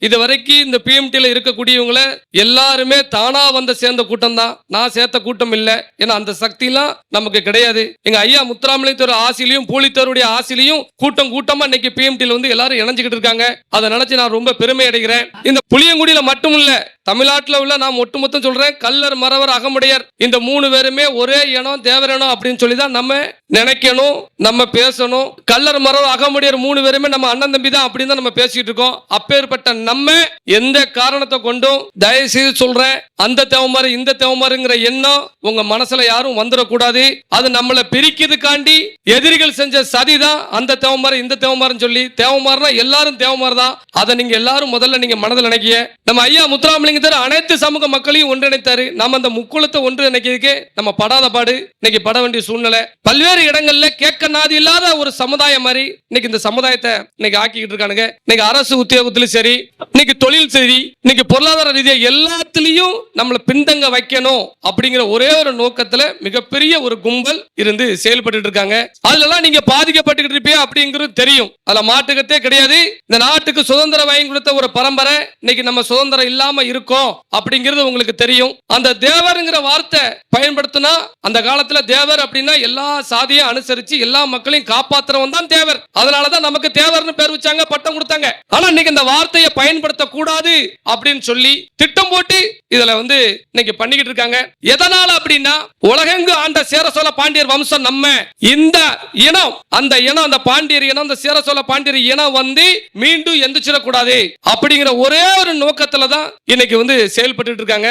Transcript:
இது வரைக்கும் இந்த பிஎம்டில இருக்கக்கூடியவங்கள எல்லாருமே தானா வந்து சேர்ந்த கூட்டம் தான், நான் சேர்த்த கூட்டம் இல்ல. ஏன்னா அந்த சக்திலாம் நமக்கு கிடையாது. எங்க ஐயா முத்துராமலிங்கத்தோட ஆசையிலையும் பூலித்தேவருடைய ஆசையிலையும் கூட்டம் கூட்டமா இன்னைக்கு பிஎம்டில வந்து எல்லாரும் இணைஞ்சுக்கிட்டு இருக்காங்க. அதை நினைச்சு நான் ரொம்ப பெருமை அடைகிறேன். இந்த புளியங்குடியில மட்டும் இல்ல, தமிழ்நாட்டில் உள்ள நான் ஒட்டுமொத்தம் சொல்றேன், கல்லர் மறவர் அகமுடையர் இந்த 3 பேருமே ஒரே இனம் தேவர் இனம் அப்படின்னு சொல்லி தான் நம்ம நினைக்கணும், நம்ம பேசணும். கல்லர் மறவர் அகமுடையர் 3 பேருமே நம்ம அண்ணன் தம்பி தான் அப்படின்னு தான் நம்ம பேசிட்டு இருக்கோம். அப்பேற்பட்ட நம்ம எந்த காரணத்தை கொண்டும் தயவு செய்து சொல்றேன், அந்த தேவமாறு இந்த தேவமாறுங்கிற எண்ணம் உங்க மனசுல யாரும் வந்துடக்கூடாது. அது நம்மளை பிரிக்கிறதுக்காண்டி எதிரிகள் செஞ்ச சதிதான் அந்த தேவமாறு இந்த தேவமாறுன்னு சொல்லி. தேவமாறுனா எல்லாரும் தேவமாறு தான். அதை நீங்க எல்லாரும் முதல்ல நீங்க மனதில் நினைக்கிய. நம்ம ஐயா முத்துராமலிங்க அனைத்து சமூக மக்களையும் ஒன்றிணைத்தாரு. நம்ம அந்த முக்குளத்தை ஒன்றிணைக்கிறதுக்கு நம்ம படாத பாடு, இன்னைக்கு பட வேண்டிய சூழ்நிலை. பல்வேறு இடங்கள்ல கேட்க நாதி இல்லாத ஒரு சமுதாயம் மாதிரி இன்னைக்கு இந்த சமுதாயத்தை இன்னைக்கு ஆக்கிக்கிட்டு இருக்கானுங்க. இன்னைக்கு அரசு உத்தியோகத்திலும் சரி, இன்னைக்கு தொழில் சரி, இன்னைக்கு பொருளாதார ரீதியா எல்லாத்திலையும் நம்மளை பின்தங்க வைக்கணும் அப்படிங்கிற ஒரே ஒரு நோக்கத்துல மிகப்பெரிய ஒரு கும்பல் இருந்து செயல்பட்டு இருக்காங்க. அதுலலாம் நீங்க பாதிக்கப்பட்டு இருப்பீங்க அப்படிங்கிறது தெரியும், அதுல மாட்டுக்கத்தே கிடையாது. இந்த நாட்டுக்கு சுதந்திரம் வாங்கி கொடுத்த ஒரு பரம்பரை இன்னைக்கு நம்ம சுதந்திரம் இல்லாம இருக்கும் அப்படிங்கிறது உங்களுக்கு தெரியும். அந்த தேவர்ங்கிற வார்த்தை பயன்படுத்தினா, அந்த காலத்துல தேவர் அப்படின்னா எல்லா சாதியும் அனுசரிச்சு எல்லா மக்களையும் காப்பாத்துறவன் தான் தேவர். அதனாலதான் நமக்கு தேவர்னு பேர் வச்சாங்க, பட்டம் கொடுத்தாங்க. ஆனா இன்னைக்கு இந்த வார்த்தையை பயன்படுத்த கூடாது அப்படின்னு சொல்லி திட்டம் போட்டு இதுல வந்து இன்னைக்கு பண்ணிக்கிட்டு இருக்காங்க. எதனால அப்படின்னா, உலகெங்கு ஆண்ட சேர சோழ பாண்டியர் வம்சம் நம்ம இந்த இனம், அந்த இனம், அந்த பாண்டியர் இனம், அந்த சேர சோழ பாண்டியர் இனம் வந்து மீண்டும் எந்திரிச்சிடக்கூடாது அப்படிங்கிற ஒரே ஒரு நோக்கத்துல தான் இன்னைக்கு வந்து செயல்பட்டு இருக்காங்க.